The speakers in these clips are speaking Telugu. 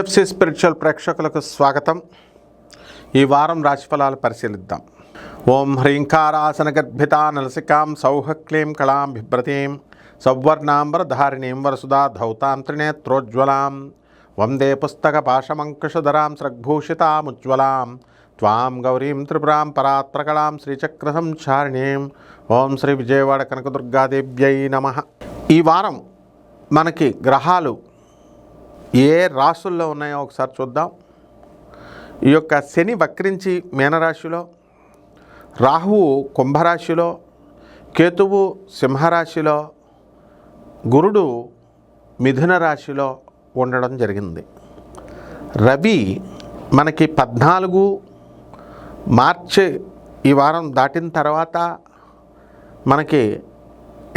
పిఎఫ్సి స్పిరిచువల్ ప్రేక్షకులకు స్వాగతం. ఈ వారం రాశిఫలాలు పరిశీలిద్దాం. ఓం హ్రీంకారాసన గర్భితా నలసికాం సౌహక్లీం కళాం బిభ్రతీం సౌవర్ణాంబరధారిణీం వరసుదా ధౌతాంత్రినేత్రోజ్వలాం వందే పుస్తక పాశమంకుశధరాం స్రగ్భూషితాముజ్వలాం త్వాం గౌరీం త్రిపురాం పరాత్రకళాం శ్రీచక్ర సంచారిణీం. ఓం శ్రీ విజయవాడ కనకదుర్గాదేవ్యై నమః. ఈ వారం మనకి గ్రహాలు ఏ రాశుల్లో ఉన్నాయో ఒకసారి చూద్దాం. ఈ యొక్క శని వక్రించి మీనరాశిలో, రాహువు కుంభరాశిలో, కేతువు సింహరాశిలో, గురుడు మిథున రాశిలో ఉండడం జరిగింది. రవి మనకి 14 మార్చి ఈ వారం దాటిన తర్వాత మనకి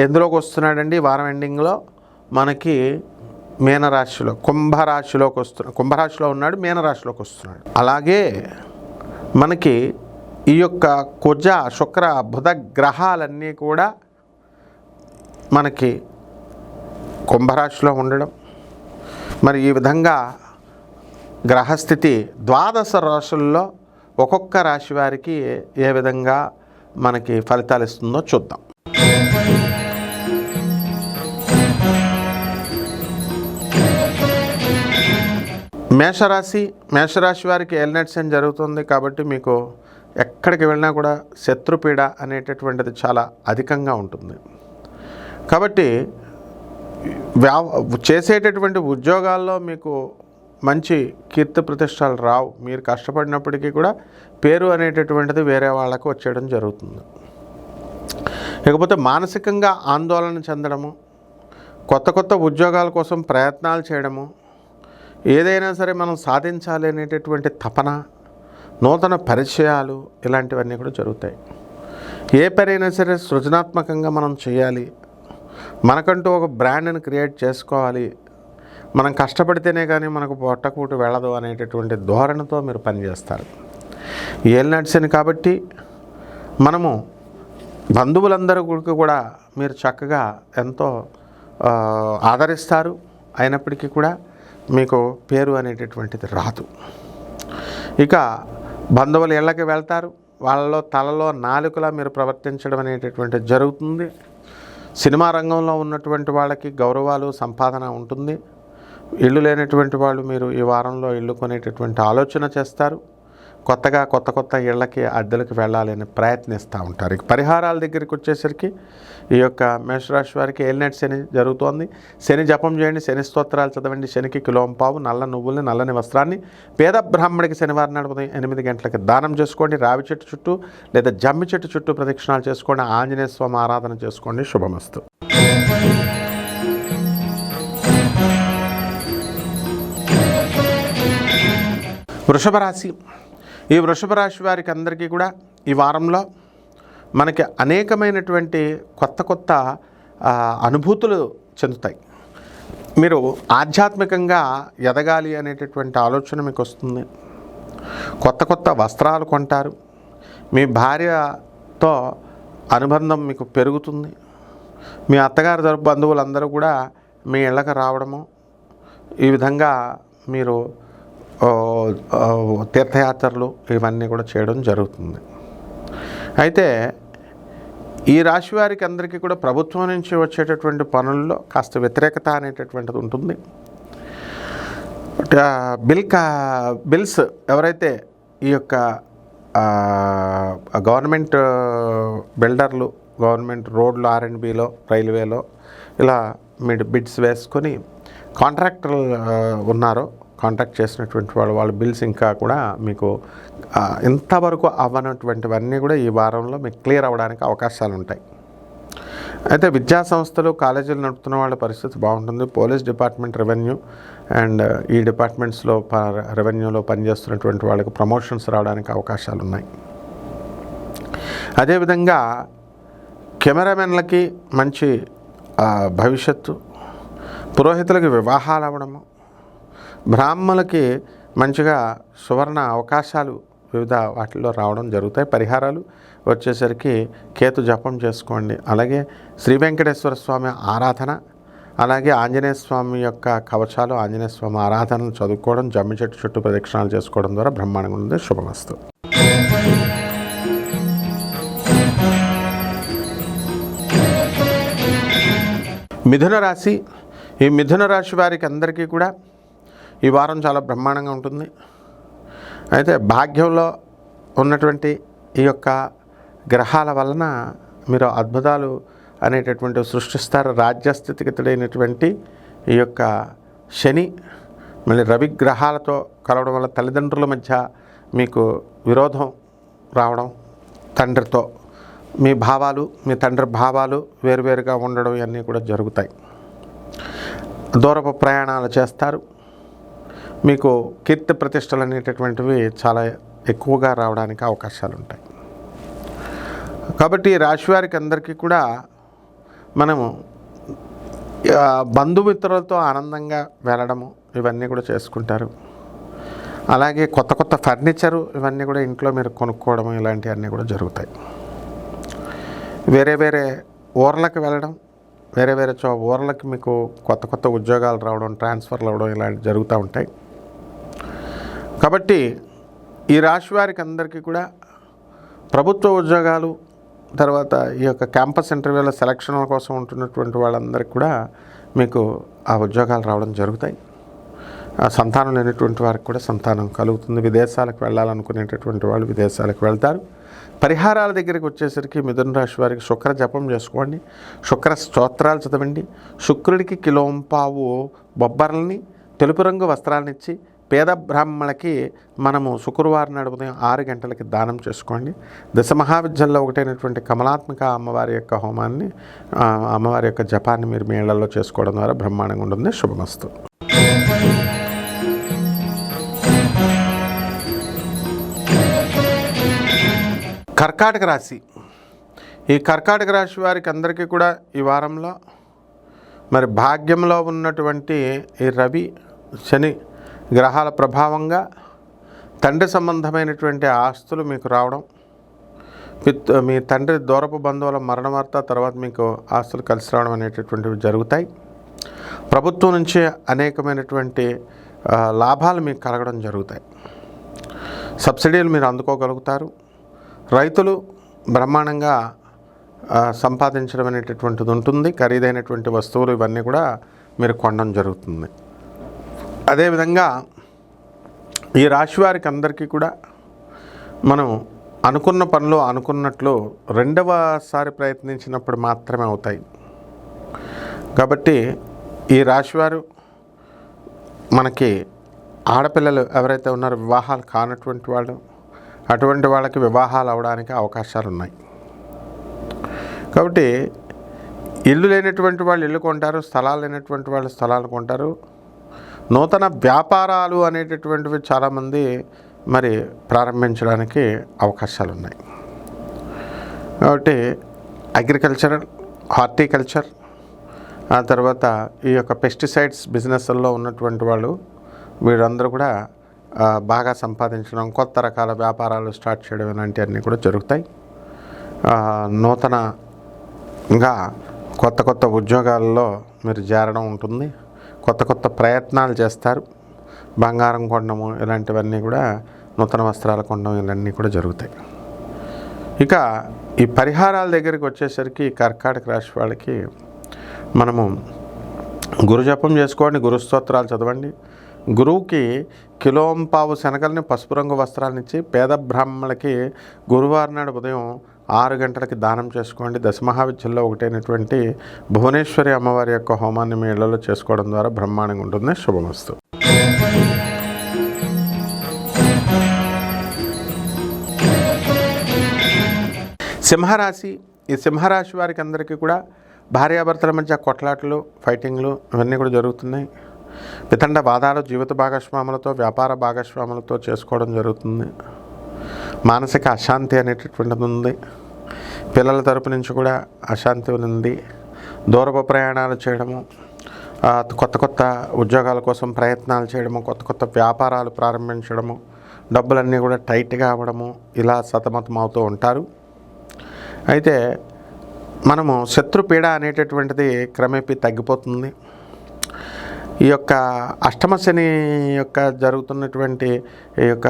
ఎందులోకి వస్తున్నాడండి? వారం ఎండింగ్లో మనకి మీనరాశిలో కుంభరాశిలో ఉన్నాడు, మీనరాశిలోకి వస్తున్నాడు. అలాగే మనకి ఈ యొక్క కుజ శుక్ర బుధ గ్రహాలన్నీ కూడా మనకి కుంభరాశిలో ఉండడం, మరి ఈ విధంగా గ్రహస్థితి 12 రాశుల్లో ఒక్కొక్క రాశి వారికి ఏ విధంగా మనకి ఫలితాలు ఇస్తుందో చూద్దాం. మేషరాశి వారికి ఏలినాటి శని జరుగుతుంది కాబట్టి మీకు ఎక్కడికి వెళ్ళినా కూడా శత్రుపీడ అనేటటువంటిది చాలా అధికంగా ఉంటుంది. కాబట్టి చేసేటటువంటి ఉద్యోగాల్లో మీకు మంచి కీర్తి ప్రతిష్టలు రావు. మీరు కష్టపడినప్పటికీ కూడా పేరు అనేటటువంటిది వేరే వాళ్ళకు వచ్చేయడం జరుగుతుంది. ఇకపోతే మానసికంగా ఆందోళన చెందడము, కొత్త ఉద్యోగాల కోసం ప్రయత్నాలు చేయడము, ఏదైనా సరే మనం సాధించాలి అనేటటువంటి తపన, నూతన పరిచయాలు, ఇలాంటివన్నీ కూడా జరుగుతాయి. ఏ పనైనా సరే సృజనాత్మకంగా మనం చేయాలి, మనకంటూ ఒక బ్రాండ్ని క్రియేట్ చేసుకోవాలి, మనం కష్టపడితేనే కానీ మనకు పొట్టకూటి వెళ్ళదు అనేటటువంటి ధోరణితో మీరు పనిచేస్తారు. ఏలినాటి శని కాబట్టి మనము బంధువులందరూ కూడా మీరు చక్కగా ఎంతో ఆదరిస్తారు. అయినప్పటికీ కూడా మీకు పేరు అనేటటువంటిది రాదు. ఇక బంధువులు ఇళ్ళకి వెళ్తారు, వాళ్ళలో తలలో నాలుకలా మీరు ప్రవర్తించడం అనేటటువంటిది జరుగుతుంది. సినిమా రంగంలో ఉన్నటువంటి వాళ్ళకి గౌరవాలు, సంపాదన ఉంటుంది. ఇల్లు లేనటువంటి వాళ్ళు మీరు ఈ వారంలో ఇల్లు కొనేటటువంటి ఆలోచన చేస్తారు. కొత్త ఇళ్ళకి అద్దెలకు వెళ్ళాలని ప్రయత్నిస్తూ ఉంటారు. ఇక పరిహారాల దగ్గరికి వచ్చేసరికి ఈ యొక్క మేషరాశి వారికి ఏలినాటి శని జరుగుతోంది. శని జపం చేయండి, శని స్తోత్రాలు చదవండి, శనికి కిలోంపావు నల్ల నువ్వుల్ని, నల్లని వస్త్రాన్ని పేద బ్రాహ్మడికి శనివారం నాడు ఉదయం 8 గంటలకు దానం చేసుకోండి. రావి చెట్టు చుట్టూ లేదా జమ్మి చెట్టు చుట్టూ ప్రదక్షిణాలు చేసుకోండి. ఆంజనేయ స్వామి ఆరాధన చేసుకోండి. శుభమస్తు. వృషభ రాశి. ఈ వృషభ రాశి వారికి అందరికీ కూడా ఈ వారంలో మనకి అనేకమైనటువంటి కొత్త అనుభూతులు చెందుతాయి. మీరు ఆధ్యాత్మికంగా ఎదగాలి అనేటటువంటి ఆలోచన మీకు వస్తుంది. కొత్త వస్త్రాలు కొంటారు. మీ భార్యతో అనుబంధం మీకు పెరుగుతుంది. మీ అత్తగారి తరపు బంధువులందరూ కూడా మీ ఇళ్ళకి రావడము, ఈ విధంగా మీరు తీర్థయాత్రలు ఇవన్నీ కూడా చేయడం జరుగుతుంది. అయితే ఈ రాశి వారికి అందరికీ కూడా ప్రభుత్వం నుంచి వచ్చేటటువంటి పనుల్లో కాస్త వ్యతిరేకత అనేటటువంటిది ఉంటుంది. బిల్స్ ఎవరైతే ఈ యొక్క గవర్నమెంట్ బిల్డర్లు, గవర్నమెంట్ రోడ్లు, R&Bలో, రైల్వేలో ఇలా మీరు బిడ్స్ వేసుకొని కాంట్రాక్టర్లు ఉన్నారో, కాంటాక్ట్ చేసినటువంటి వాళ్ళ బిల్స్ ఇంకా కూడా మీకు ఇంతవరకు అవ్వనటువంటివన్నీ కూడా ఈ వారంలో మీకు క్లియర్ అవ్వడానికి అవకాశాలు ఉంటాయి. అయితే విద్యా సంస్థలు, కాలేజీలు నడుపుతున్న వాళ్ళ పరిస్థితి బాగుంటుంది. పోలీస్ డిపార్ట్మెంట్, రెవెన్యూ అండ్ ఈ డిపార్ట్మెంట్స్లో రెవెన్యూలో పనిచేస్తున్నటువంటి వాళ్ళకి ప్రమోషన్స్ రావడానికి అవకాశాలు ఉన్నాయి. అదేవిధంగా కెమెరామెన్లకి మంచి భవిష్యత్తు, పురోహితులకి వివాహాలు అవ్వడము, బ్రాహ్మణులకి మంచిగా సువర్ణ అవకాశాలు వివిధ వాటిల్లో రావడం జరుగుతాయి. పరిహారాలు వచ్చేసరికి కేతు జపం చేసుకోండి. అలాగే శ్రీ వెంకటేశ్వర స్వామి ఆరాధన, అలాగే ఆంజనేయ స్వామి యొక్క కవచాలు, ఆంజనేయ స్వామి ఆరాధనలు చదువుకోవడం, జమ్మి చెట్టు చుట్టూ ప్రదక్షిణాలు చేసుకోవడం ద్వారా బ్రహ్మాండంగా ఉంది. శుభమస్తు. మిథున రాశి. ఈ మిథున రాశి వారికి అందరికీ కూడా ఈ వారం చాలా బ్రహ్మాండంగా ఉంటుంది. అయితే భాగ్యంలో ఉన్నటువంటి ఈ యొక్క గ్రహాల వలన మీరు అద్భుతాలు అనేటటువంటి సృష్టిస్తారు. రాజ్యస్థితిగతుడైనటువంటి ఈ యొక్క శని మళ్ళీ రవి గ్రహాలతో కలవడం వల్ల తల్లిదండ్రుల మధ్య మీకు విరోధం రావడం, తండ్రితో మీ భావాలు, మీ తండ్రి భావాలు వేరువేరుగా ఉండడం ఇవన్నీ కూడా జరుగుతాయి. దూరపు ప్రయాణాలు చేస్తారు. మీకు కీర్తి ప్రతిష్టలు అనేటటువంటివి చాలా ఎక్కువగా రావడానికి అవకాశాలు ఉంటాయి. కాబట్టి రాశివారికి అందరికీ కూడా మనము బంధుమిత్రులతో ఆనందంగా వెళ్ళడము ఇవన్నీ కూడా చేసుకుంటారు. అలాగే కొత్త కొత్త ఫర్నిచరు ఇవన్నీ కూడా ఇంట్లో మీరు కొనుక్కోవడం ఇలాంటివన్నీ కూడా జరుగుతాయి. వేరే వేరే ఊర్లకు వెళ్ళడం, వేరే వేరే ఊర్లకి మీకు కొత్త కొత్త ఉద్యోగాలు రావడం, ట్రాన్స్ఫర్లు అవ్వడం ఇలాంటివి జరుగుతూ ఉంటాయి. కాబట్టి ఈ రాశి వారికి అందరికీ కూడా ప్రభుత్వ ఉద్యోగాలు, తర్వాత ఈ యొక్క క్యాంపస్ ఇంటర్వ్యూల సెలక్షన్ల కోసం ఉంటున్నటువంటి వాళ్ళందరికీ కూడా మీకు ఆ ఉద్యోగాలు రావడం జరుగుతాయి. సంతానం లేనటువంటి వారికి కూడా సంతానం కలుగుతుంది. విదేశాలకు వెళ్ళాలనుకునేటటువంటి వాళ్ళు విదేశాలకు వెళ్తారు. పరిహారాల దగ్గరికి వచ్చేసరికి మిథున రాశి వారికి శుక్ర జపం చేసుకోండి, శుక్ర స్తోత్రాలు చదవండి, శుక్రుడికి కిలోంపావు బొబ్బర్లని, తెలుపు రంగు వస్త్రాలనిచ్చి పేద బ్రాహ్మణులకి మనము శుక్రవారం నాడు ఉదయం 6 గంటలకి దానం చేసుకోండి. దశ మహావిద్యల్లో ఒకటైనటువంటి కమలాత్మక అమ్మవారి యొక్క హోమాన్ని, అమ్మవారి యొక్క జపాన్ని మీరు మీ ఇళ్లలో చేసుకోవడం ద్వారా బ్రహ్మాండంగా ఉంటుంది. శుభమస్తు. కర్కాటక రాశి. ఈ కర్కాటక రాశి వారికి అందరికీ కూడా ఈ వారంలో మరి భాగ్యంలో ఉన్నటువంటి ఈ రవి శని గ్రహాల ప్రభావంగా తండ్రి సంబంధమైనటువంటి ఆస్తులు మీకు రావడం, మీ తండ్రి దూరపు బంధువుల మరణ వార్త, తర్వాత మీకు ఆస్తులు కలిసి రావడం అనేటటువంటివి జరుగుతాయి. ప్రభుత్వం నుంచి అనేకమైనటువంటి లాభాలు మీకు కలగడం జరుగుతాయి. సబ్సిడీలు మీరు అందుకోగలుగుతారు. రైతులు బ్రహ్మాండంగా సంపాదించడం అనేటటువంటిది ఉంటుంది. ఖరీదైనటువంటి వస్తువులు ఇవన్నీ కూడా మీరు కొనడం జరుగుతుంది. అదేవిధంగా ఈ రాశి వారికి అందరికీ కూడా మనం అనుకున్న పనులు అనుకున్నట్లు రెండవసారి ప్రయత్నించినప్పుడు మాత్రమే అవుతాయి. కాబట్టి ఈ రాశివారు మనకి ఆడపిల్లలు ఎవరైతే ఉన్నారో వివాహాలు కానటువంటి వాళ్ళు, అటువంటి వాళ్ళకి వివాహాలు అవడానికి అవకాశాలు ఉన్నాయి. కాబట్టి ఇల్లు లేనటువంటి వాళ్ళు ఇల్లు కొంటారు, స్థలాలు లేనటువంటి వాళ్ళు స్థలాలు కొంటారు. నూతన వ్యాపారాలు అనేటటువంటివి చాలామంది మరి ప్రారంభించడానికి అవకాశాలు ఉన్నాయి. కాబట్టి అగ్రికల్చర్, హార్టికల్చర్, ఆ తర్వాత ఈ యొక్క పెస్టిసైడ్స్ బిజినెస్ల్లో ఉన్నటువంటి వాళ్ళు వీరందరూ కూడా బాగా సంపాదించడం, కొత్త రకాల వ్యాపారాలు స్టార్ట్ చేయడం ఇలాంటివన్నీ కూడా జరుగుతాయి. నూతనంగా కొత్త కొత్త ఉద్యోగాల్లో మీరు చేరడం ఉంటుంది. కొత్త కొత్త ప్రయత్నాలు చేస్తారు. బంగారం కొనడము ఇలాంటివన్నీ కూడా, నూతన వస్త్రాలు కొనడం ఇవన్నీ కూడా జరుగుతాయి. ఇక ఈ పరిహారాల దగ్గరికి వచ్చేసరికి కర్కాటక రాశి వాళ్ళకి మనము గురు జపం చేసుకోండి, గురు స్తోత్రాలు చదవండి. గురువుకి కిలోంపావు శనగల్ని, పసుపు రంగు వస్త్రాలను ఇచ్చి పేద బ్రాహ్మణులకి గురువారం నాడు ఉదయం 6 గంటలకి దానం చేసుకోండి. దశ మహావిద్యల్లో ఒకటైనటువంటి భువనేశ్వరి అమ్మవారి యొక్క హోమాన్ని మీ ఇళ్లలో చేసుకోవడం ద్వారా బ్రహ్మాండంగా ఉంటుంది. శుభమస్తు. సింహరాశి. ఈ సింహరాశి వారికి అందరికీ కూడా భార్యాభర్తల మధ్య కొట్లాటలు, ఫైటింగ్లు ఇవన్నీ కూడా జరుగుతున్నాయి. వితండ వాదాలు జీవిత భాగస్వాములతో, వ్యాపార భాగస్వాములతో చేసుకోవడం జరుగుతుంది. మానసిక అశాంతి అనేటటువంటిది ఉంది. పిల్లల తరపు నుంచి కూడా అశాంతి ఉంది. దూరపు ప్రయాణాలు చేయడము, కొత్త కొత్త ఉద్యోగాల కోసం ప్రయత్నాలు చేయడము, కొత్త కొత్త వ్యాపారాలు ప్రారంభించడము, డబ్బులన్నీ కూడా టైట్గా అవ్వడము, ఇలా సతమతం అవుతూ ఉంటారు. అయితే మనము శత్రుపీడ అనేటటువంటిది క్రమేపీ తగ్గిపోతుంది. ఈ యొక్క అష్టమ శని యొక్క జరుగుతున్నటువంటి ఈ యొక్క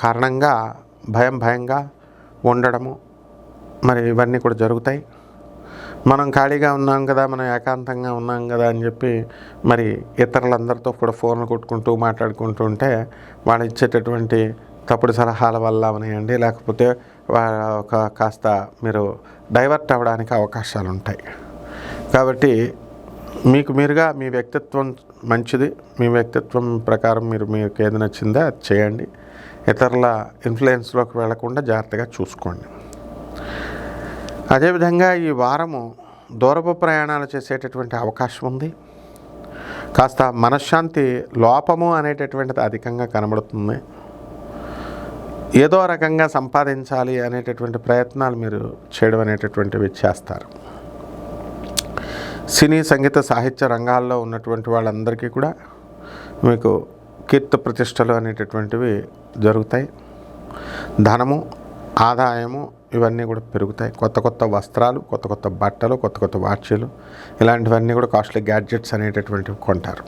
కారణంగా భయంగా ఉండడము, మరి ఇవన్నీ కూడా జరుగుతాయి. మనం ఖాళీగా ఉన్నాం కదా, మనం ఏకాంతంగా ఉన్నాం కదా అని చెప్పి మరి ఇతరులందరితో కూడా ఫోన్లు కొట్టుకుంటూ మాట్లాడుకుంటూ ఉంటే వాళ్ళు ఇచ్చేటటువంటి తప్పుడు సలహాల వల్ల అవనివ్వండి, లేకపోతే కాస్త మీరు డైవర్ట్ అవ్వడానికి అవకాశాలు ఉంటాయి. కాబట్టి మీకు మీరుగా మీ వ్యక్తిత్వం మంచిది, మీ వ్యక్తిత్వం ప్రకారం మీకు ఏది నచ్చిందో అది చేయండి. ఇతరుల ఇన్ఫ్లుయెన్స్లోకి వెళ్లకుండా జాగ్రత్తగా చూసుకోండి. అదేవిధంగా ఈ వారము దూరపు ప్రయాణాలు చేసేటటువంటి అవకాశం ఉంది. కాస్త మనశ్శాంతి లోపము అనేటటువంటిది అధికంగా కనబడుతుంది. ఏదో రకంగా సంపాదించాలి అనేటటువంటి ప్రయత్నాలు మీరు చేయడం అనేటటువంటివి చేస్తారు. సినీ సంగీత సాహిత్య రంగాల్లో ఉన్నటువంటి వాళ్ళందరికీ కూడా మీకు కీర్తి ప్రతిష్టలు అనేటటువంటివి జరుగుతాయి. ధనము, ఆదాయము ఇవన్నీ కూడా పెరుగుతాయి. కొత్త వస్త్రాలు, కొత్త బట్టలు, కొత్త వాచ్లు ఇలాంటివన్నీ కూడా కాస్ట్లీ గ్యాడ్జెట్స్ అనేటటువంటివి కొంటారు.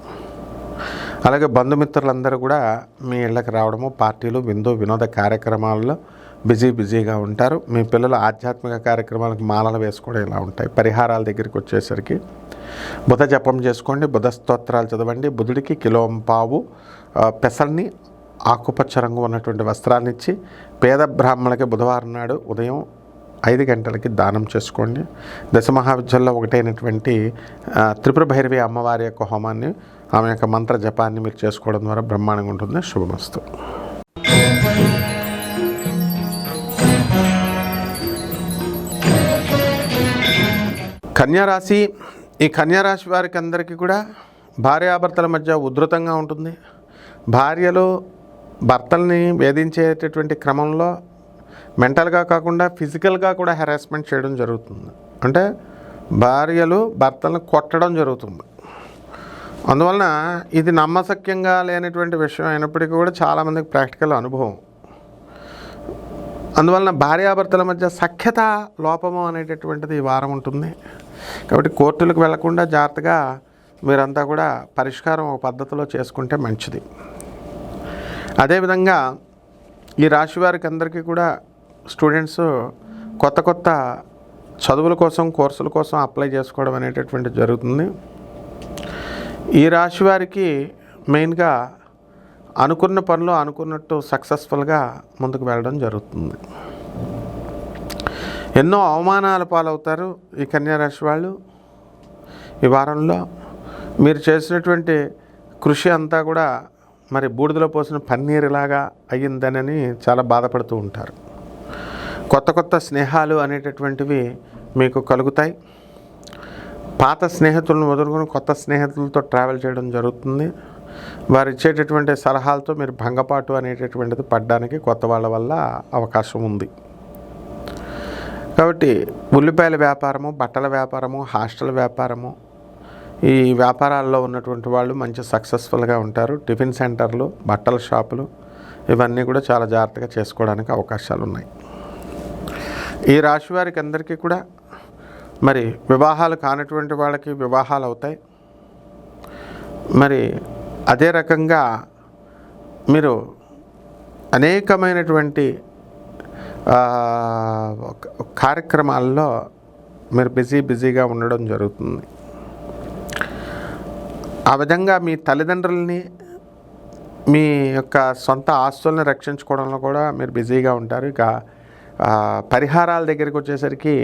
అలాగే బంధుమిత్రులందరూ కూడా మీ ఇళ్ళకి రావడము, పార్టీలు, వినోద కార్యక్రమాల్లో బిజీగా ఉంటారు. మీ పిల్లలు ఆధ్యాత్మిక కార్యక్రమాలకు మాలలు వేసుకోవడం ఇలా ఉంటాయి. పరిహారాల దగ్గరికి వచ్చేసరికి బుధ జపం చేసుకోండి, బుధ స్తోత్రాలు చదవండి. బుధుడికి కిలోంపావు పెసల్ని ఆకుపచ్చ రంగు ఉన్నటువంటి వస్త్రాన్ని ఇచ్చి పేద బ్రాహ్మణులకి బుధవారం నాడు ఉదయం 5 గంటలకి దానం చేసుకోండి. దశమహావిద్యల్లో ఒకటైనటువంటి త్రిపుర భైరవి అమ్మవారి యొక్క హోమాన్ని, ఆమె యొక్క మంత్ర జపాన్ని మీరు చేసుకోవడం ద్వారా బ్రహ్మాండంగా ఉంటుంది. శుభమస్తు. కన్యారాశి. ఈ కన్యారాశి వారికి అందరికీ కూడా భార్యాభర్తల మధ్య ఉధృతంగా ఉంటుంది. భార్యలు భర్తల్ని వేధించేటటువంటి క్రమంలో మెంటల్గా కాకుండా ఫిజికల్గా కూడా హెరాస్మెంట్ చేయడం జరుగుతుంది. అంటే భార్యలు భర్తలను కొట్టడం జరుగుతుంది. అందువలన ఇది నమ్మశక్యంగా లేనటువంటి విషయం అయినప్పటికీ కూడా చాలామందికి ప్రాక్టికల్ అనుభవం. అందువలన భార్యాభర్తల మధ్య సఖ్యత లోపము అనేటటువంటిది ఈ వారం ఉంటుంది. కాబట్టి కోర్టులకు వెళ్లకుండా జాగ్రత్తగా మీరంతా కూడా పరిష్కారం ఒక పద్ధతిలో చేసుకుంటే మంచిది. అదేవిధంగా ఈ రాశి వారికి అందరికీ కూడా స్టూడెంట్స్ కొత్త చదువుల కోసం, కోర్సుల కోసం అప్లై చేసుకోవడం అనేటటువంటి జరుగుతుంది. ఈ రాశి వారికి మెయిన్గా అనుకున్న పనులు అనుకున్నట్టు సక్సెస్ఫుల్గా ముందుకు వెళ్ళడం జరుగుతుంది. ఎన్నో అవమానాల పాలవుతారు ఈ కన్యారాశి వాళ్ళు. ఈ వారంలో మీరు చేసినటువంటి కృషి అంతా కూడా మరి బూడిదలో పోసిన పన్నీరులాగా అయ్యిందనని చాలా బాధపడుతూ ఉంటారు. కొత్త స్నేహాలు అనేటటువంటివి మీకు కలుగుతాయి. పాత స్నేహితులను వదులుకొని కొత్త స్నేహితులతో ట్రావెల్ చేయడం జరుగుతుంది. వారు ఇచ్చేటటువంటి సలహాలతో మీరు భంగపాటు అనేటటువంటిది పడడానికి కొత్త వాళ్ళ వల్ల అవకాశం ఉంది. కాబట్టి ఉల్లిపాయల వ్యాపారము, బట్టల వ్యాపారము, హాస్టల్ వ్యాపారము, ఈ వ్యాపారాల్లో ఉన్నటువంటి వాళ్ళు మంచి సక్సెస్ఫుల్గా ఉంటారు. టిఫిన్ సెంటర్లు, బట్టల షాపులు ఇవన్నీ కూడా చాలా జాగ్రత్తగా చేసుకోవడానికి అవకాశాలు ఉన్నాయి. ఈ రాశి వారికి అందరికీ కూడా మరి వివాహాలు కానటువంటి వాళ్ళకి వివాహాలు అవుతాయి. మరి అదే రకంగా మీరు అనేకమైనటువంటి కార్యక్రమాల్లో మీరు బిజీగా ఉండడం జరుగుతుంది. ఆ విధంగా మీ తల్లిదండ్రులని, మీ యొక్క సొంత ఆస్తుల్ని రక్షించుకోవడంలో కూడా మీరు బిజీగా ఉంటారు. ఇక పరిహారాల దగ్గరికి వచ్చేసరికి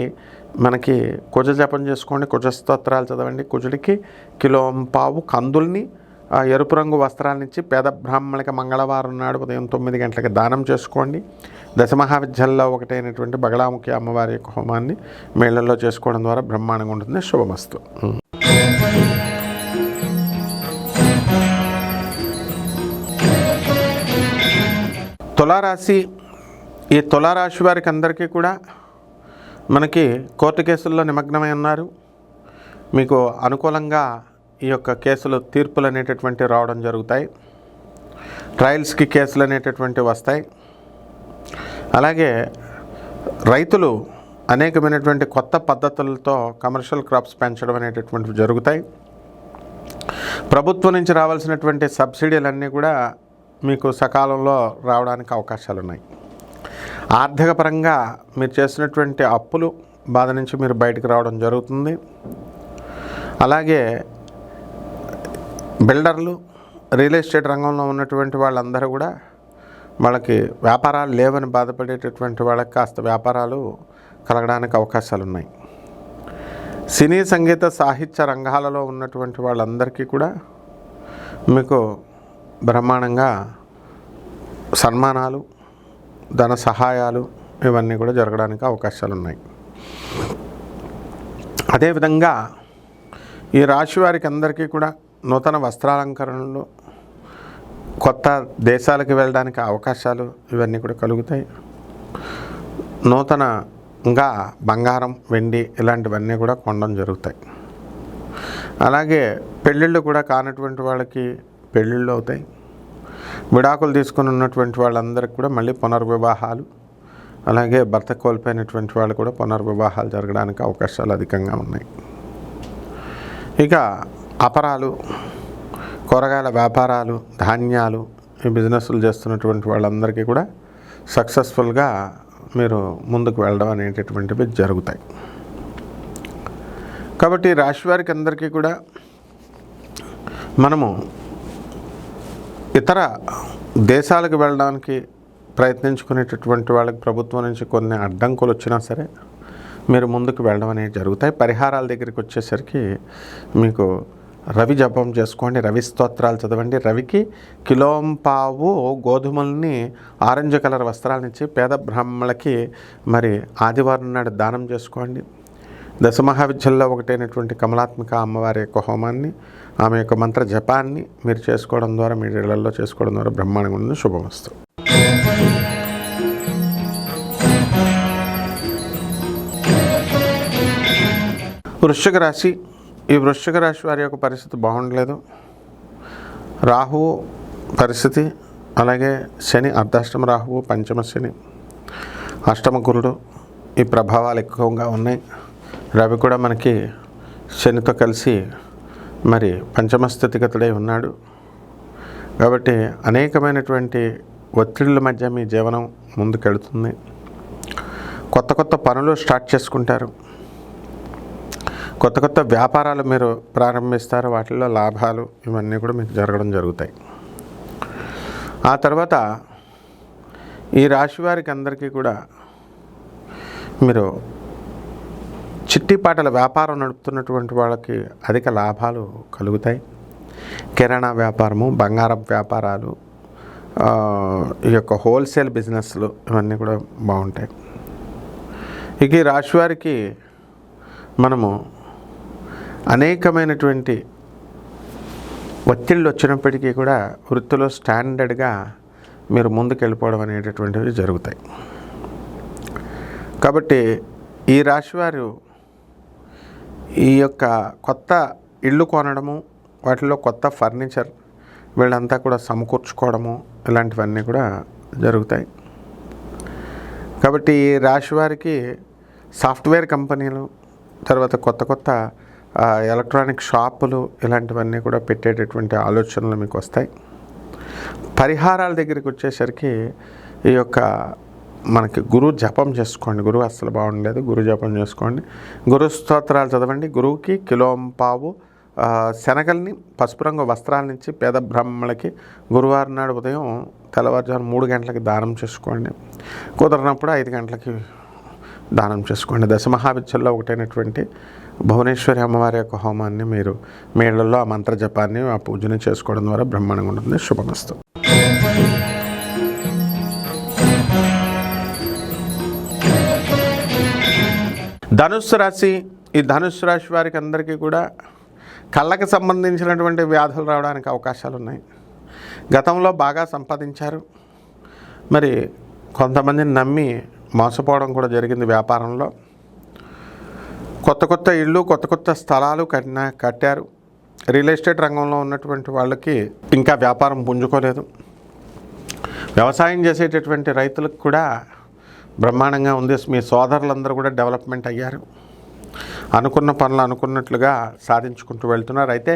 మనకి కుజ జపం చేసుకోండి, కుజ స్తోత్రాలు చదవండి. కుజుడికి కిలోంపావు కందుల్ని ఎరుపు రంగు వస్త్రాలనిచ్చి పేద బ్రాహ్మణులకి మంగళవారం నాడు ఉదయం 9 గంటలకి దానం చేసుకోండి. దశమహావిద్యల్లో ఒకటైనటువంటి బగళాముఖి అమ్మవారి యొక్క హోమాన్ని మేళల్లో చేసుకోవడం ద్వారా బ్రహ్మాండంగా ఉంటుంది. శుభమస్తు. తులారాశి. ఈ తులారాశి వారికి అందరికీ కూడా మనకి కోర్టు కేసుల్లో నిమగ్నమై ఉన్నారు. మీకు అనుకూలంగా ఈ యొక్క కేసులు, తీర్పులు అనేటటువంటి రావడం జరుగుతాయి. ట్రయల్స్కి కేసులు అనేటటువంటివి వస్తాయి. అలాగే రైతులు అనేకమైనటువంటి కొత్త పద్ధతులతో కమర్షియల్ క్రాప్స్ పెంచడం అనేటటువంటివి జరుగుతాయి. ప్రభుత్వం నుంచి రావాల్సినటువంటి సబ్సిడీలన్నీ కూడా మీకు సకాలంలో రావడానికి అవకాశాలు ఉన్నాయి. ఆర్థిక పరంగా మీరు చేసినటువంటి అప్పులు బాధ నుంచి మీరు బయటకు రావడం జరుగుతుంది. అలాగే బిల్డర్లు, రియల్ ఎస్టేట్ రంగంలో ఉన్నటువంటి వాళ్ళందరూ కూడా వాళ్ళకి వ్యాపారాలు లేవని బాధపడేటటువంటి వాళ్ళకి కాస్త వ్యాపారాలు కలగడానికి అవకాశాలు ఉన్నాయి. సినీ, సంగీత, సాహిత్య రంగాలలో ఉన్నటువంటి వాళ్ళందరికీ కూడా మీకు బ్రహ్మాండంగా సన్మానాలు, ధన సహాయాలు ఇవన్నీ కూడా జరగడానికి అవకాశాలు ఉన్నాయి. అదేవిధంగా ఈ రాశి వారికి అందరికీ కూడా నూతన వస్త్రాలంకరణలు, కొత్త దేశాలకు వెళ్ళడానికి అవకాశాలు ఇవన్నీ కూడా కలుగుతాయి. నూతనంగా బంగారం, వెండి ఇలాంటివన్నీ కూడా కొనడం జరుగుతాయి. అలాగే పెళ్ళిళ్ళు కూడా కానటువంటి వాళ్ళకి పెళ్ళిళ్ళు అవుతాయి. విడాకులు తీసుకుని ఉన్నటువంటి వాళ్ళందరికీ కూడా మళ్ళీ పునర్వివాహాలు, అలాగే భర్త కోల్పోయినటువంటి వాళ్ళు కూడా పునర్వివాహాలు జరగడానికి అవకాశాలు అధికంగా ఉన్నాయి. ఇక అపరాలు, కూరగాయల వ్యాపారాలు, ధాన్యాలు ఈ బిజినెస్లు చేస్తున్నటువంటి వాళ్ళందరికీ కూడా సక్సెస్ఫుల్గా మీరు ముందుకు వెళ్ళడం అనేటటువంటివి జరుగుతాయి. కాబట్టి రాశి వారికి అందరికీ కూడా మనము ఇతర దేశాలకు వెళ్ళడానికి ప్రయత్నించుకునేటటువంటి వాళ్ళకి ప్రభుత్వం నుంచి కొన్ని అడ్డంకులు వచ్చినా సరే మీరు ముందుకు వెళ్ళడం అనేవి జరుగుతాయి. పరిహారాల దగ్గరికి వచ్చేసరికి మీకు రవి జపం చేసుకోండి, రవి స్తోత్రాలు చదవండి. రవికి కిలోంపావు గోధుమల్ని ఆరెంజ్ కలర్ వస్త్రాలనిచ్చి పేద బ్రాహ్మణులకి మరి ఆదివారం నాడు దానం చేసుకోండి. దశమహావిద్యల్లో ఒకటైనటువంటి కమలాత్మిక అమ్మవారి యొక్క హోమాన్ని, ఆమె యొక్క మంత్ర జపాన్ని మీరు చేసుకోవడం ద్వారా, మీ ఇళ్లలో చేసుకోవడం ద్వారా బ్రహ్మాండంగా ఉంటుంది. శుభమస్తు. వృశ్చిక రాశి. ఈ వృశ్చిక రాశి వారి యొక్క పరిస్థితి బాగుండలేదు. రాహువు పరిస్థితి, అలాగే శని అర్ధాష్టమ రాహువు, పంచమ శని, అష్టమ గురుడు ఈ ప్రభావాలు ఎక్కువగా ఉన్నాయి. రవి కూడా మనకి శనితో కలిసి మరి పంచమ స్థితిగతుడై ఉన్నాడు. కాబట్టి అనేకమైనటువంటి ఒత్తిళ్ళ మధ్య మీ జీవనం ముందుకెళ్తుంది. కొత్త కొత్త పనులు స్టార్ట్ చేసుకుంటారు. కొత్త కొత్త వ్యాపారాలు మీరు ప్రారంభిస్తారు. వాటిల్లో లాభాలు ఇవన్నీ కూడా మీకు జరగడం జరుగుతాయి. ఆ తర్వాత ఈ రాశి వారికి అందరికీ కూడా మీరు చిట్టిపాటల వ్యాపారం నడుపుతున్నటువంటి వాళ్ళకి అధిక లాభాలు కలుగుతాయి. కిరాణా వ్యాపారము, బంగారం వ్యాపారాలు, ఈ యొక్క హోల్సేల్ బిజినెస్లు ఇవన్నీ కూడా బాగుంటాయి. ఇక ఈ రాశి వారికి మనము అనేకమైనటువంటి ఒత్తిళ్ళు వచ్చినప్పటికీ కూడా వృత్తిలో స్టాండర్డ్గా మీరు ముందుకు వెళ్ళిపోవడం అనేటటువంటివి జరుగుతాయి. కాబట్టి ఈ రాశివారు ఈ యొక్క కొత్త ఇళ్ళు కొనడము, వాటిలో కొత్త ఫర్నిచర్ వీళ్ళంతా కూడా సమకూర్చుకోవడము ఇలాంటివన్నీ కూడా జరుగుతాయి. కాబట్టి ఈ రాశివారికి సాఫ్ట్వేర్ కంపెనీలు, తర్వాత కొత్త కొత్త ఎలక్ట్రానిక్ షాపులు ఇలాంటివన్నీ కూడా పెట్టేటటువంటి ఆలోచనలు మీకు వస్తాయి. పరిహారాల దగ్గరికి వచ్చేసరికి ఈ యొక్క మనకి గురు జపం చేసుకోండి. గురువు అస్సలు బాగుండలేదు, గురు జపం చేసుకోండి. గురు స్తోత్రాలు చదవండి. గురువుకి కిలోంపావు శనగల్ని పసుపు రంగు వస్త్రాల నుంచి పేద బ్రాహ్మణులకి గురువారం నాడు ఉదయం తెల్లవారుజాము 3 గంటలకి దానం చేసుకోండి. కుదరనప్పుడు 5 గంటలకి దానం చేసుకోండి. దశమహావిద్యల్లో ఒకటైనటువంటి భువనేశ్వరి అమ్మవారి యొక్క హోమాన్ని మీరు మీ ఇళ్లలో ఆ మంత్ర జపాన్ని, ఆ పూజని చేసుకోవడం ద్వారా బ్రహ్మాండంగా ఉంటుంది. శుభమస్తు. ధనుస్సు రాశి. ఈ ధనుస్సు రాశి వారికి అందరికీ కూడా కళ్ళకి సంబంధించినటువంటి వ్యాధులు రావడానికి అవకాశాలు ఉన్నాయి. గతంలో బాగా సంపాదించారు, మరి కొంతమందిని నమ్మి మోసపోవడం కూడా జరిగింది వ్యాపారంలో. కొత్త కొత్త ఇళ్ళు, కొత్త కొత్త స్థలాలు కట్టారు. రియల్ ఎస్టేట్ రంగంలో ఉన్నటువంటి వాళ్ళకి ఇంకా వ్యాపారం పుంజుకోలేదు. వ్యవసాయం చేసేటటువంటి రైతులకు కూడా బ్రహ్మాండంగా ఉంది. మీ సోదరులందరూ కూడా డెవలప్మెంట్ అయ్యారు. అనుకున్న పనులు అనుకున్నట్లుగా సాధించుకుంటూ వెళ్తున్నారు. అయితే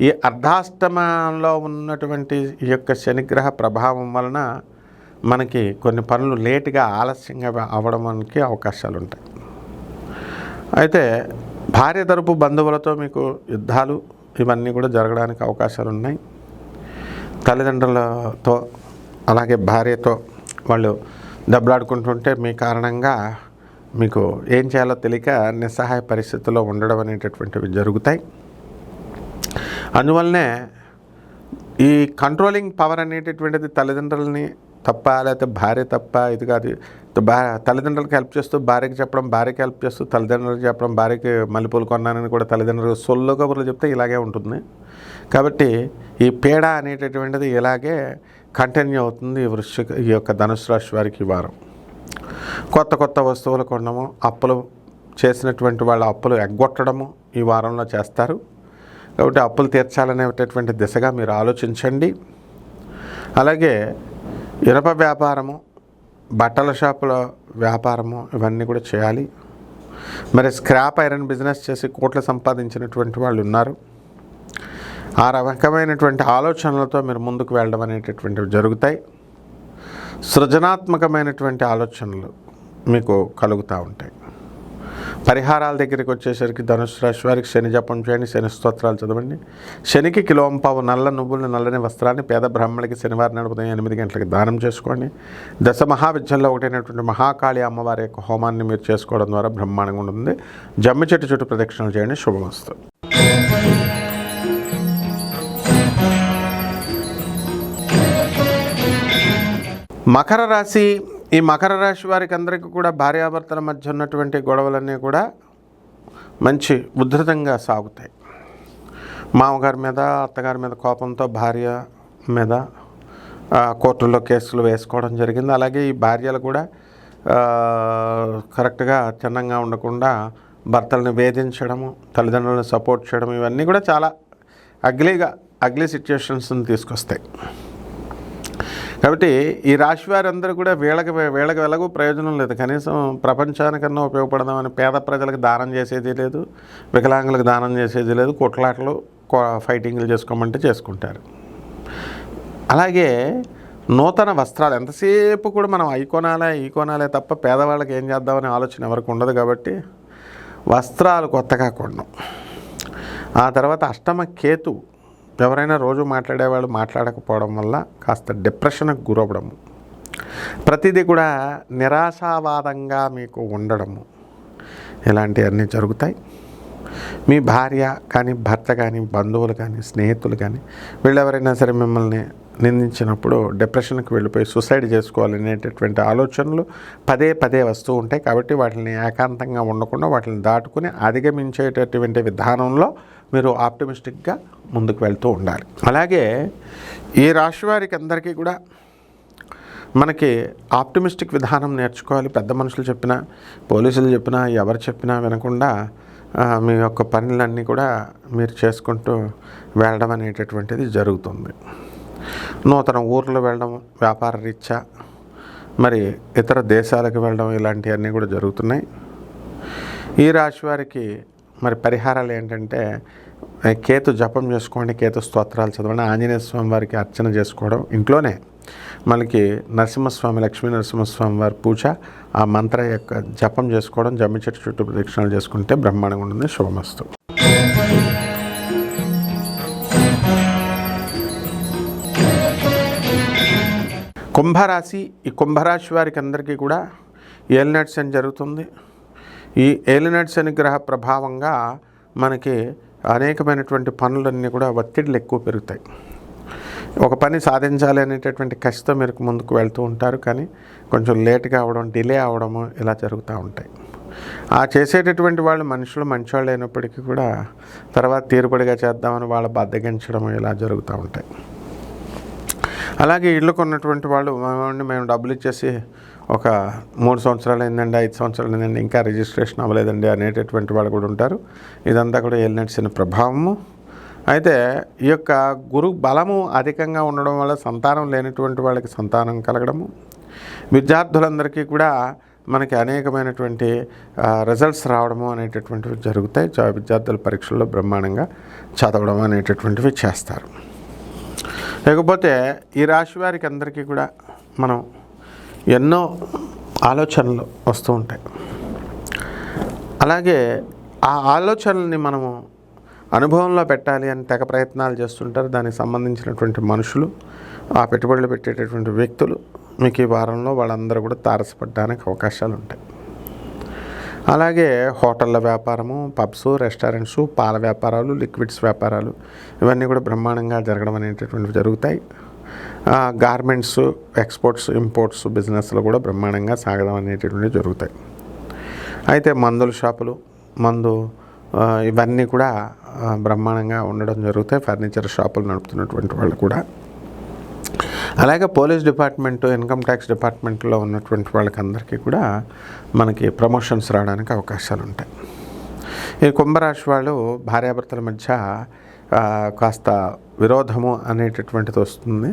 ఈ అర్ధాష్టమంలో ఉన్నటువంటి ఈ యొక్క శనిగ్రహ ప్రభావం వలన మనకి కొన్ని పనులు లేటుగా ఆలస్యంగా అవ్వడానికి అవకాశాలు ఉంటాయి. అయితే భార్య తరపు బంధువులతో మీకు యుద్ధాలు ఇవన్నీ కూడా జరగడానికి అవకాశాలు ఉన్నాయి. తల్లిదండ్రులతో అలాగే భార్యతో వాళ్ళు దెబ్బలాడుకుంటుంటే మీ కారణంగా మీకు ఏం చేయాలో తెలియక నిస్సహాయ పరిస్థితుల్లో ఉండడం అనేటటువంటివి జరుగుతాయి. అందువల్లనే ఈ కంట్రోలింగ్ పవర్ అనేటటువంటిది తల్లిదండ్రులని తప్ప, లేకపోతే భార్య తప్ప, ఇది కాదు. తల్లిదండ్రులకు హెల్ప్ చేస్తూ భార్యకి చెప్పడం, భార్యకి హెల్ప్ చేస్తూ తల్లిదండ్రులకు చెప్పడం, భార్యకి మల్లెపూలు కొన్నానని కూడా తల్లిదండ్రులకు సొల్లు కబుర్లు చెప్తే ఇలాగే ఉంటుంది. కాబట్టి ఈ పీడ అనేటటువంటిది ఇలాగే కంటిన్యూ అవుతుంది ఈ యొక్క ధనుసు రాశి వారికి ఈ వారం. కొత్త కొత్త వస్తువులు కొనడము, అప్పులు చేసినటువంటి వాళ్ళ అప్పులు ఎగ్గొట్టడము ఈ వారంలో చేస్తారు. కాబట్టి అప్పులు తీర్చాలనేటటువంటి దిశగా మీరు ఆలోచించండి. అలాగే ఇనప వ్యాపారము, బట్టల షాపుల వ్యాపారము ఇవన్నీ కూడా చేయాలి. మరి స్క్రాప్ ఐరన్ బిజినెస్ చేసి కోట్లు సంపాదించినటువంటి వాళ్ళు ఉన్నారు. ఆ రకమైనటువంటి ఆలోచనలతో మీరు ముందుకు వెళ్ళడం అనేటటువంటివి జరుగుతాయి. సృజనాత్మకమైనటువంటి ఆలోచనలు మీకు కలుగుతూ ఉంటాయి. పరిహారాల దగ్గరికి వచ్చేసరికి ధనుసు రాశి వారికి శని జపం చేయండి, శని స్తోత్రాలు చదవండి. శనికి కిలోంపావు నల్ల నువ్వులు, నల్లని వస్త్రాన్ని పేద బ్రాహ్మణులకి శనివారం నాడు ఉదయం 8 గంటలకు దానం చేసుకోండి. దశ మహావిద్యల్లో ఒకటైనటువంటి మహాకాళి అమ్మవారి యొక్క హోమాన్ని మీరు చేసుకోవడం ద్వారా బ్రహ్మాండంగా ఉంటుంది. జమ్మి చెట్టు చుట్టూ ప్రదక్షిణలు చేయండి. శుభమస్తు. మకర రాశి. ఈ మకర రాశి వారికి అందరికీ కూడా భార్యాభర్తల మధ్య ఉన్నటువంటి గొడవలన్నీ కూడా మంచి ఉధృతంగా సాగుతాయి. మామగారి మీద, అత్తగారి మీద కోపంతో భార్య మీద కోర్టుల్లో కేసులు వేసుకోవడం జరిగింది. అలాగే ఈ భార్యలు కూడా కరెక్ట్గా చిన్నంగా ఉండకుండా భర్తలను వేధించడము, తల్లిదండ్రులను సపోర్ట్ చేయడం, ఇవన్నీ కూడా చాలా అగ్లీ సిచ్యుయేషన్స్ని తీసుకొస్తాయి. కాబట్టి ఈ రాశి వారందరూ కూడా వీళ్ళకి ఎలాగో ప్రయోజనం లేదు. కనీసం ప్రపంచానికన్నా ఉపయోగపడదామని పేద ప్రజలకు దానం చేసేది లేదు, వికలాంగులకు దానం చేసేది లేదు. కొట్లాటలు ఫైటింగ్లు చేసుకోమంటే చేసుకుంటారు. అలాగే నూతన వస్త్రాలు ఎంతసేపు కూడా మనం ఈ కొనాలే తప్ప పేదవాళ్ళకి ఏం చేద్దామనే ఆలోచన ఎవరికి ఉండదు. కాబట్టి వస్త్రాలు కొత్తగా కొనడం. ఆ తర్వాత అష్టమ కేతు, ఎవరైనా రోజు మాట్లాడేవాళ్ళు మాట్లాడకపోవడం వల్ల కాస్త డిప్రెషన్కి గురవ్వడము, ప్రతిదీ కూడా నిరాశావాదంగా మీకు ఉండడము, ఇలాంటివన్నీ జరుగుతాయి. మీ భార్య కానీ, భర్త కానీ, బంధువులు కానీ, స్నేహితులు కానీ వీళ్ళెవరైనా సరే మిమ్మల్ని నిందించినప్పుడు డిప్రెషన్కి వెళ్ళిపోయి సూసైడ్ చేసుకోవాలనేటటువంటి ఆలోచనలు పదే వస్తూ ఉంటాయి. కాబట్టి వాటిని ఏకాంతంగా ఉండకుండా వాటిని దాటుకుని అధిగమించేటటువంటి విధానంలో మీరు ఆప్టిమిస్టిక్గా ముందుకు వెళ్తూ ఉండాలి. అలాగే ఈ రాశి వారికి అందరికీ కూడా మనకి ఆప్టిమిస్టిక్ విధానం నేర్చుకోవాలి. పెద్ద మనుషులు చెప్పినా, పోలీసులు చెప్పినా, ఎవరు చెప్పినా వినకుండా మీ యొక్క పనులన్నీ కూడా మీరు చేసుకుంటూ వెళ్ళడం అనేటటువంటిది జరుగుతుంది. నూతన ఊర్లు వెళ్ళడం, వ్యాపార రీత్యా మరి ఇతర దేశాలకు వెళ్ళడం, ఇలాంటివన్నీ కూడా జరుగుతున్నాయి. ఈ రాశి వారికి మరి పరిహారాలు ఏంటంటే కేతు జపం చేసుకోండి, కేతు స్తోత్రాలు చదవండి, ఆంజనేయ స్వామి వారికి అర్చన చేసుకోవడం, ఇంట్లోనే మనకి నరసింహస్వామి, లక్ష్మీ నరసింహస్వామి వారి పూజ, ఆ మంత్ర యొక్క జపం చేసుకోవడం, జమ్మి చెట్టు చుట్టూ ప్రదక్షిణలు చేసుకుంటే బ్రహ్మాండంగా ఉంటుంది. శుభమస్తు. కుంభరాశి. ఈ కుంభరాశి వారికి అందరికీ కూడా ఏలినాటి శని జరుగుతుంది. ఈ ఏలినాటి శని గ్రహ ప్రభావంగా మనకి అనేకమైనటువంటి పనులన్నీ కూడా ఒత్తిడిలు ఎక్కువ పెరుగుతాయి. ఒక పని సాధించాలి అనేటటువంటి కసితో మీరు ముందుకు వెళ్తూ ఉంటారు. కానీ కొంచెం లేట్గా అవ్వడం, డిలే అవ్వడము ఇలా జరుగుతూ ఉంటాయి. ఆ చేసేటటువంటి వాళ్ళు మనుషులు మంచివాళ్ళు అయినప్పటికీ కూడా తర్వాత తీరుబడిగా చేద్దామని వాళ్ళు బద్దగించడం ఇలా జరుగుతూ ఉంటాయి. అలాగే ఇళ్ళు కొన్నటువంటి వాళ్ళు మేము డబ్బులు ఇచ్చేసి ఒక 3 సంవత్సరాలు అయిందండి, 5 సంవత్సరాలు అయిందండి, ఇంకా రిజిస్ట్రేషన్ అవ్వలేదండి అనేటటువంటి వాళ్ళు కూడా ఉంటారు. ఇదంతా కూడా ఏలినాటి శని ప్రభావము. అయితే ఈ యొక్క గురు బలము అధికంగా ఉండడం వల్ల సంతానం లేనటువంటి వాళ్ళకి సంతానం కలగడము, విద్యార్థులందరికీ కూడా మనకి అనేకమైనటువంటి రిజల్ట్స్ రావడము అనేటటువంటివి జరుగుతాయి. విద్యార్థుల పరీక్షల్లో బ్రహ్మాండంగా చదవడం అనేటటువంటివి చేస్తారు. లేకపోతే ఈ రాశి వారికి అందరికీ కూడా మనం ఎన్నో ఆలోచనలు వస్తూ ఉంటాయి. అలాగే ఆ ఆలోచనల్ని మనము అనుభవంలో పెట్టాలి అని తెగ ప్రయత్నాలు చేస్తుంటారు. దానికి సంబంధించినటువంటి మనుషులు, ఆ పెట్టుబడులు పెట్టేటటువంటి వ్యక్తులు మీకు ఈ వారంలో వాళ్ళందరూ కూడా తారసపడడానికి అవకాశాలు ఉంటాయి. అలాగే హోటళ్ళ వ్యాపారము, పబ్స్, రెస్టారెంట్స్, పాల వ్యాపారాలు, లిక్విడ్స్ వ్యాపారాలు ఇవన్నీ కూడా బ్రహ్మాండంగా జరగడం అనేటటువంటివి జరుగుతాయి. గార్మెంట్స్, ఎక్స్పోర్ట్స్, ఇంపోర్ట్స్ బిజినెస్లు కూడా బ్రహ్మాండంగా సాగడం అనేటటువంటివి జరుగుతాయి. అయితే మందుల షాపులు, ఇవన్నీ కూడా బ్రహ్మాండంగా ఉండడం జరుగుతాయి. ఫర్నిచర్ షాపులు నడుపుతున్నటువంటి వాళ్ళు కూడా. అలాగే పోలీస్ డిపార్ట్మెంటు, ఇన్కమ్ ట్యాక్స్ డిపార్ట్మెంట్లో ఉన్నటువంటి వాళ్ళకందరికీ కూడా మనకి ప్రమోషన్స్ రావడానికి అవకాశాలు ఉంటాయి. ఈ కుంభరాశి వాళ్ళు భార్యాభర్తల మధ్య కాస్త విరోధము అనేటటువంటిది వస్తుంది.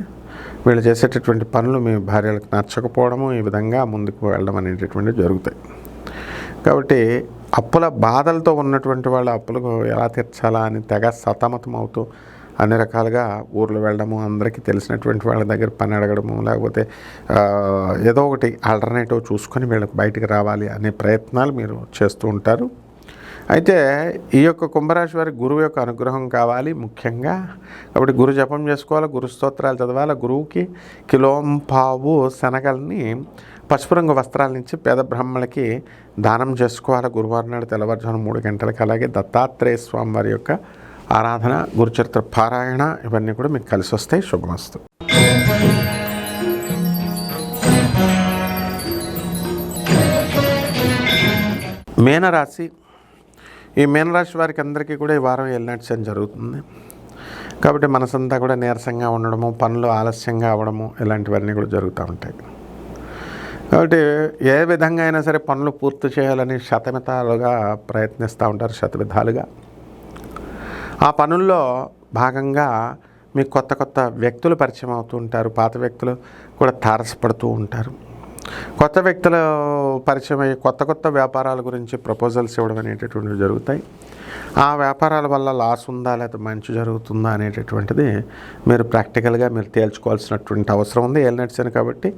వీళ్ళు చేసేటటువంటి పనులు మీ భార్యలకు నచ్చకపోవడము, ఈ విధంగా ముందుకు వెళ్ళడం అనేటటువంటివి జరుగుతాయి. కాబట్టి అప్పుల బాధలతో ఉన్నటువంటి వాళ్ళు అప్పులకు ఎలా తీర్చాలా అని తెగ సతమతం అవుతూ అన్ని రకాలుగా ఊర్లు వెళ్ళడము, అందరికీ తెలిసినటువంటి వాళ్ళ దగ్గర పని అడగడము, లేకపోతే ఏదో ఒకటి ఆల్టర్నేటివ్ చూసుకొని వీళ్ళకి బయటికి రావాలి అనే ప్రయత్నాలు మీరు చేస్తూ ఉంటారు. అయితే ఈ యొక్క కుంభరాశి వారికి గురువు యొక్క అనుగ్రహం కావాలి ముఖ్యంగా. కాబట్టి గురు జపం చేసుకోవాలి, గురు స్తోత్రాలు చదవాలి. గురువుకి కిలోంపావు శనగల్ని పసుపు రంగు వస్త్రాలనిచ్చి పేద బ్రాహ్మణులకి దానం చేసుకోవాలి గురువారం నాడు తెల్లవారుజామున 3 గంటలకి. అలాగే దత్తాత్రేయ స్వామి వారి యొక్క ఆరాధన, గురుచరిత్ర పారాయణ ఇవన్నీ కూడా మీకు కలిసి వస్తాయి. శుభమస్తు. మీనరాశి. ఈ మీనరాశి వారికి అందరికీ కూడా ఈ వారం ఎల్నట్స్ అని జరుగుతుంది. కాబట్టి మనసంతా కూడా నీరసంగా ఉండడము, పనులు ఆలస్యంగా అవ్వడము ఇలాంటివన్నీ కూడా జరుగుతూ ఉంటాయి. కాబట్టి ఏ విధంగా అయినా సరే పనులు పూర్తి చేయాలని శతమితాలుగా ప్రయత్నిస్తూ ఉంటారు, శతవిధాలుగా. ఆ పనుల్లో భాగంగా మీకు కొత్త వ్యక్తులు పరిచయం అవుతూ ఉంటారు. పాత వ్యక్తులు కూడా తారసపడుతూ ఉంటారు. కొత్త వ్యక్తుల పరిచయం అయ్యి కొత్త వ్యాపారాల గురించి ప్రపోజల్స్ ఇవ్వడం అనేటటువంటివి జరుగుతాయి. ఆ వ్యాపారాల వల్ల లాస్ ఉందా లేకపోతే మంచి జరుగుతుందా అనేటటువంటిది మీరు ప్రాక్టికల్గా మీరు తేల్చుకోవాల్సినటువంటి అవసరం ఉంది. ఎల్నట్స్ అని కాబట్టి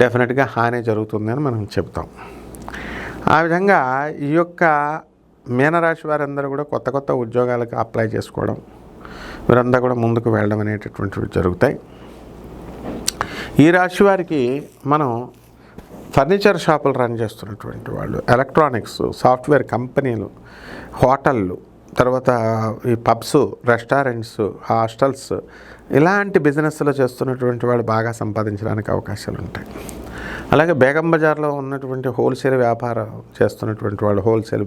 డెఫినెట్గా హాని జరుగుతుంది అని మనం చెప్తాం. ఆ విధంగా ఈ యొక్క మీనరాశి వారందరూ కూడా కొత్త ఉద్యోగాలకు అప్లై చేసుకోవడం, వీరందరూ కూడా ముందుకు వెళ్ళడం అనేటటువంటివి జరుగుతాయి. ఈ రాశి వారికి మనం ఫర్నిచర్ షాపులు రన్ చేస్తున్నటువంటి వాళ్ళు, ఎలక్ట్రానిక్స్, సాఫ్ట్వేర్ కంపెనీలు, హోటళ్ళు, తర్వాత ఈ పబ్స్, రెస్టారెంట్స్, హాస్టల్స్ ఇలాంటి బిజినెస్లో చేస్తున్నటువంటి వాళ్ళు బాగా సంపాదించడానికి అవకాశాలు ఉంటాయి. అలాగే బేగం బజార్లో ఉన్నటువంటి హోల్సేల్ వ్యాపారం చేస్తున్నటువంటి వాళ్ళు, హోల్సేల్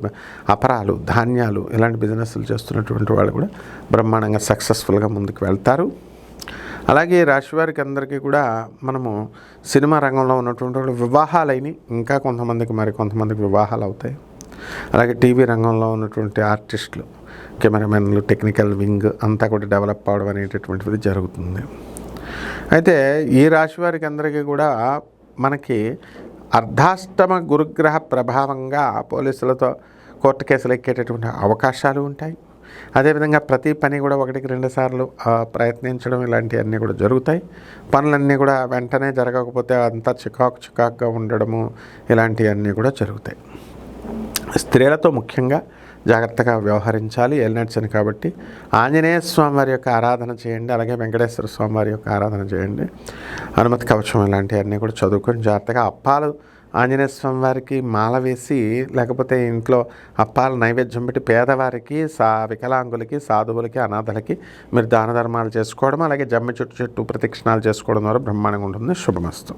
అపరాలు, ధాన్యాలు ఇలాంటి బిజినెస్లు చేస్తున్నటువంటి వాళ్ళు కూడా బ్రహ్మాండంగా సక్సెస్ఫుల్గా ముందుకు వెళ్తారు. అలాగే రాశి వారికి అందరికీ కూడా మనము సినిమా రంగంలో ఉన్నటువంటి వాళ్ళు వివాహాలైనవి, ఇంకా కొంతమందికి వివాహాలు అవుతాయి. అలాగే టీవీ రంగంలో ఉన్నటువంటి ఆర్టిస్టులు, కెమెరామెన్లు, టెక్నికల్ వింగ్ అంతా కూడా డెవలప్ అవడం అనేటటువంటిది జరుగుతుంది. అయితే ఈ రాశి వారికి అందరికీ కూడా మనకి అర్ధాష్టమ గురుగ్రహ ప్రభావంగా పోలీసులతో కోర్టు కేసులు ఎక్కేటటువంటి అవకాశాలు ఉంటాయి. అదేవిధంగా ప్రతి పని కూడా 1-2 సార్లు ప్రయత్నించడం ఇలాంటివన్నీ కూడా జరుగుతాయి. పనులన్నీ కూడా వెంటనే జరగకపోతే అంతా చికాకుగా ఉండడము ఇలాంటివన్నీ కూడా జరుగుతాయి. స్త్రీలతో ముఖ్యంగా జాగ్రత్తగా వ్యవహరించాలి. ఎల్నట్స్ అని కాబట్టి ఆంజనేయ స్వామి వారి యొక్క ఆరాధన చేయండి. అలాగే వెంకటేశ్వర స్వామి వారి యొక్క ఆరాధన చేయండి. హనుమతి కవచం ఇలాంటివన్నీ కూడా చదువుకొని జాగ్రత్తగా అప్పాలు ఆంజనేయ స్వామి వారికి మాల వేసి, లేకపోతే ఇంట్లో అప్పాల నైవేద్యం పెట్టి పేదవారికి, వికలాంగులకి, సాధువులకి, అనాథలకి మీరు దాన ధర్మాలు చేసుకోవడం, అలాగే జమ్మి చుట్టూ ప్రదక్షిణాలు చేసుకోవడం ద్వారా బ్రహ్మాండంగా ఉంటుంది. శుభమస్తు.